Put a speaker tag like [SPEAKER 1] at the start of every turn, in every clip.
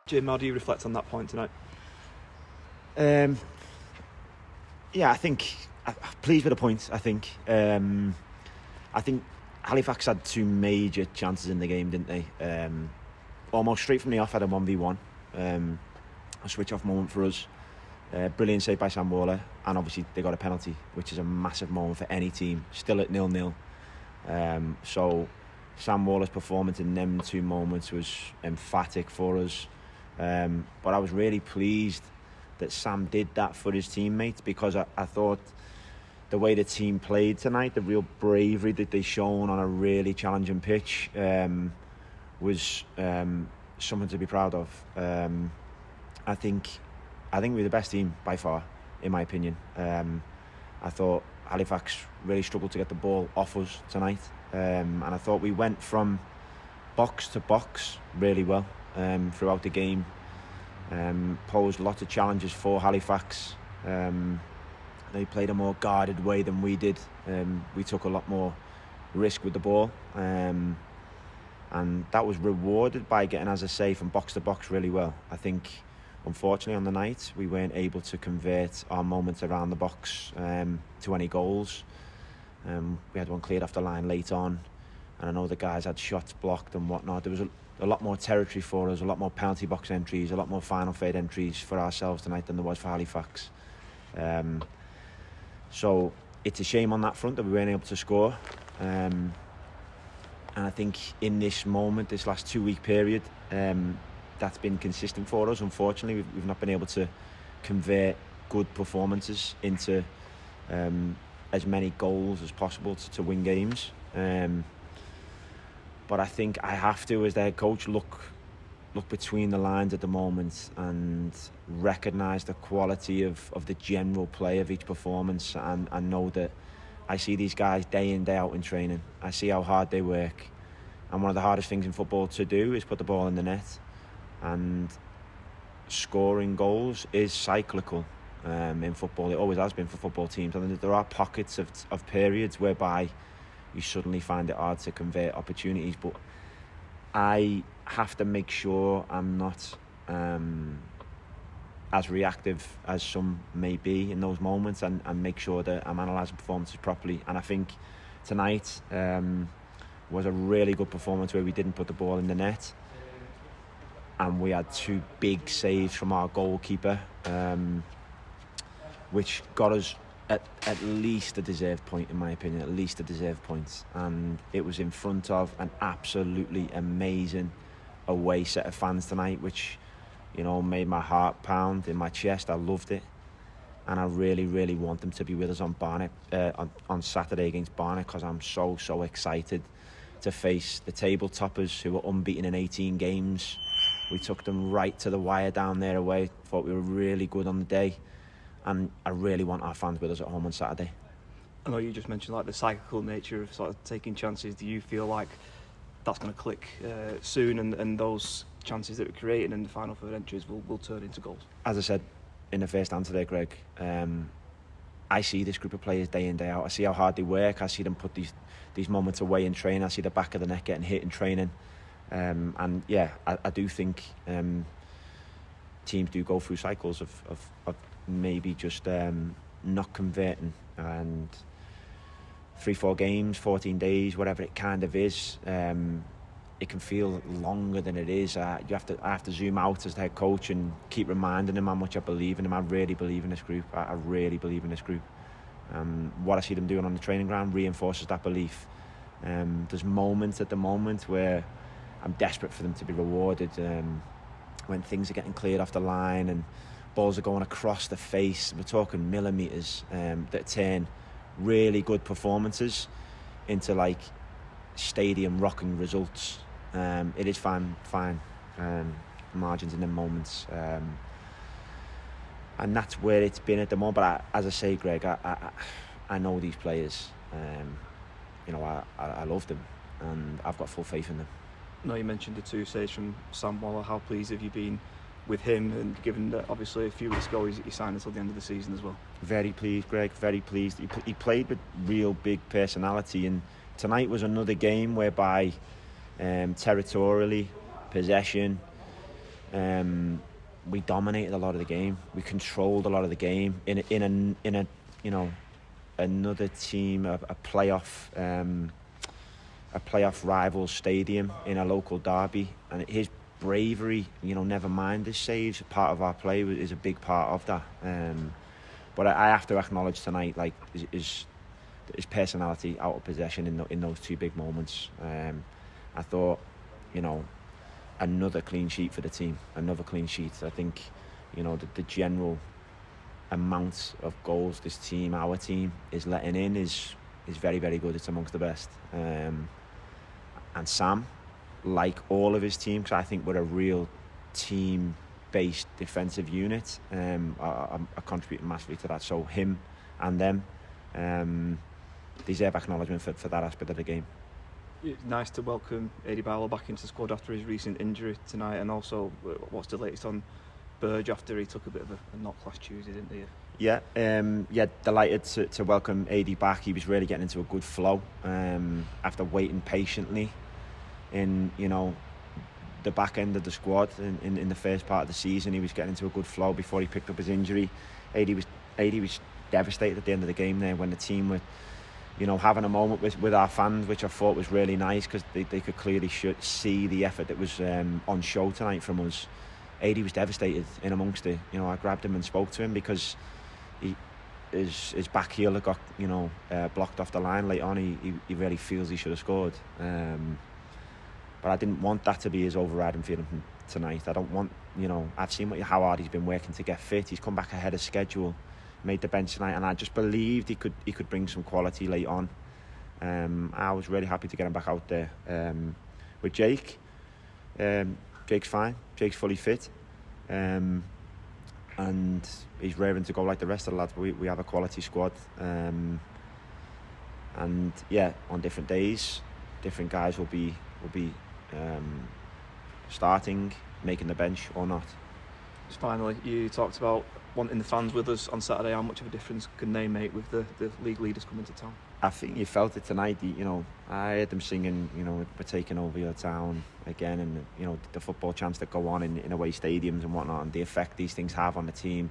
[SPEAKER 1] Jim, how do you reflect on that point tonight?
[SPEAKER 2] Yeah, I think I'm pleased with the points. I think Halifax had two major chances in the game, didn't they? Almost straight from the off, had a 1v1, a switch-off moment for us. Brilliant save by Sam Waller, and obviously they got a penalty, which is a massive moment for any team. Still at 0-0. So Sam Waller's performance in them two moments was emphatic for us. But I was really pleased that Sam did that for his teammates, because I thought the way the team played tonight, the real bravery that they shown on a really challenging pitch, was something to be proud of. I think we were the best team by far, in my opinion. I thought Halifax really struggled to get the ball off us tonight, and I thought we went from box to box really well throughout the game. Posed lots of challenges for Halifax. They played a more guarded way than we did. We took a lot more risk with the ball, and that was rewarded by getting, as I say, from box to box really well. I think, unfortunately, on the night we weren't able to convert our moments around the box to any goals. We had one cleared off the line late on, and I know the guys had shots blocked and whatnot. There was a lot more territory for us, a lot more penalty box entries, a lot more final third entries for ourselves tonight than there was for Halifax. So it's a shame on that front that we weren't able to score. And I think in this moment, this last 2-week period, that's been consistent for us. Unfortunately, we've not been able to convert good performances into as many goals as possible to win games. But I think I have to, as the head coach, look between the lines at the moment and recognise the quality of the general play of each performance, and know that I see these guys day in, day out in training. I see how hard they work, and one of the hardest things in football to do is put the ball in the net, and scoring goals is cyclical in football. It always has been for football teams, and there are pockets of periods whereby you suddenly find it hard to convert opportunities, but I have to make sure I'm not as reactive as some may be in those moments, and make sure that I'm analysing performances properly. And I think tonight was a really good performance where we didn't put the ball in the net, and we had two big saves from our goalkeeper, which got us at least a deserved point, in my opinion, at least a deserved point. And it was in front of an absolutely amazing away set of fans tonight, which, you know, made my heart pound in my chest. I loved it, and I really, really want them to be with us on Barnet on Saturday against Barnet, because I'm so excited to face the table toppers who were unbeaten in 18 games. We took them right to the wire down there away. Thought we were really good on the day, and I really want our fans with us at home on Saturday.
[SPEAKER 1] I know you just mentioned like the cyclical nature of sort of taking chances. Do you feel like that's going to click soon, and those chances that we're creating in the final third entries will turn into goals?
[SPEAKER 2] As I said in the first answer there, Greg, I see this group of players day in, day out. I see how hard they work. I see them put these moments away in training. I see the back of the net getting hit in training. And yeah, I do think teams do go through cycles of maybe just not converting, and 3-4 games, 14 days, whatever it kind of is, it can feel longer than it is. I have to zoom out as the head coach and keep reminding them how much I believe in them. I really believe in this group. I really believe in this group. What I see them doing on the training ground reinforces that belief. There's moments at the moment where I'm desperate for them to be rewarded, when things are getting cleared off the line and balls are going across the face. We're talking millimetres that turn really good performances into like stadium rocking results. It is fine margins in them moments, and that's where it's been at the moment. But as I say, Greg, I know these players. You know, I love them, and I've got full faith in them.
[SPEAKER 1] I know you mentioned the two saves from Sam Waller. How pleased have you been with him, and given that obviously a few weeks ago he signed until the end of the season as well? Very
[SPEAKER 2] pleased, Greg, very pleased. He played with real big personality, and tonight was another game whereby territorially, possession, We dominated a lot of the game. We controlled a lot of the game in a you know, another team, a playoff rival stadium in a local derby, and his bravery, never mind his saves, part of our play is a big part of that. But I have to acknowledge tonight, like, his personality out of possession in those two big moments. I thought, another clean sheet for the team, another clean sheet. I think, the general amount of goals this team, our team, is letting in is very, very good. It's amongst the best. And Sam, like all of his team, because I think we're a real team-based defensive unit, are contributing massively to that. So him and them deserve acknowledgement for that aspect of the game.
[SPEAKER 1] It's nice to welcome Eddie Barrow back into the squad after his recent injury tonight, and also what's the latest on Burge after he took a bit of a knock last Tuesday, didn't he?
[SPEAKER 2] Yeah, delighted to welcome AD back. He was really getting into a good flow after waiting patiently in the back end of the squad in the first part of the season. He was getting into a good flow before he picked up his injury. AD was devastated at the end of the game there when the team were having a moment with our fans, which I thought was really nice, because they could clearly see the effort that was on show tonight from us. AD was devastated in amongst it. I grabbed him and spoke to him because his back heel had got blocked off the line late on. He really feels he should have scored, but I didn't want that to be his overriding feeling from tonight. I don't want, I've seen how hard he's been working to get fit. He's come back ahead of schedule, made the bench tonight, and I just believed he could bring some quality late on. I was really happy to get him back out there. With Jake, Jake's fine. Jake's fully fit, and he's raring to go like the rest of the lads. But we have a quality squad, and yeah, on different days, different guys will be starting, making the bench or not.
[SPEAKER 1] Just finally, you talked about wanting the fans with us on Saturday. How much of a difference can they make with the league leaders coming to town?
[SPEAKER 2] I think you felt it tonight. I heard them singing, we're taking over your town again, and the football chants that go on in away stadiums and whatnot, and the effect these things have on the team.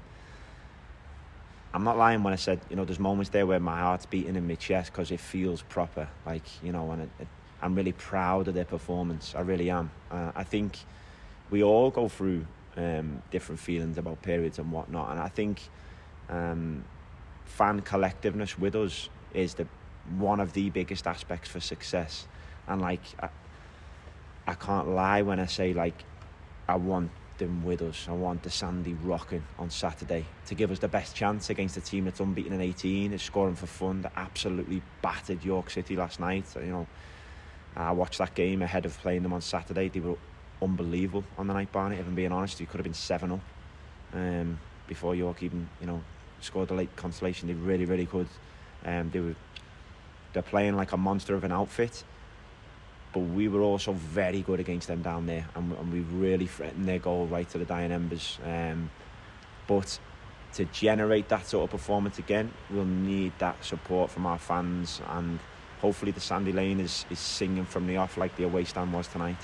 [SPEAKER 2] I'm not lying when I said, there's moments there where my heart's beating in my chest because it feels proper, and I'm really proud of their performance. I really am. I think we all go through different feelings about periods and whatnot, and I think fan collectiveness with us is one of the biggest aspects for success. And I can't lie when I say I want them with us. I want the Sandy rocking on Saturday to give us the best chance against a team that's unbeaten in 18, is scoring for fun, that absolutely battered York City last night. I watched that game ahead of playing them on Saturday. They were unbelievable on the night, Barney. If I'm being honest, we could have been 7-0 before York even scored the late consolation. They really, really could. They're playing like a monster of an outfit, but we were also very good against them down there, and we really threatened their goal right to the dying embers. But to generate that sort of performance again, we'll need that support from our fans, and hopefully the Sandy Lane is singing from the off like the away stand was tonight.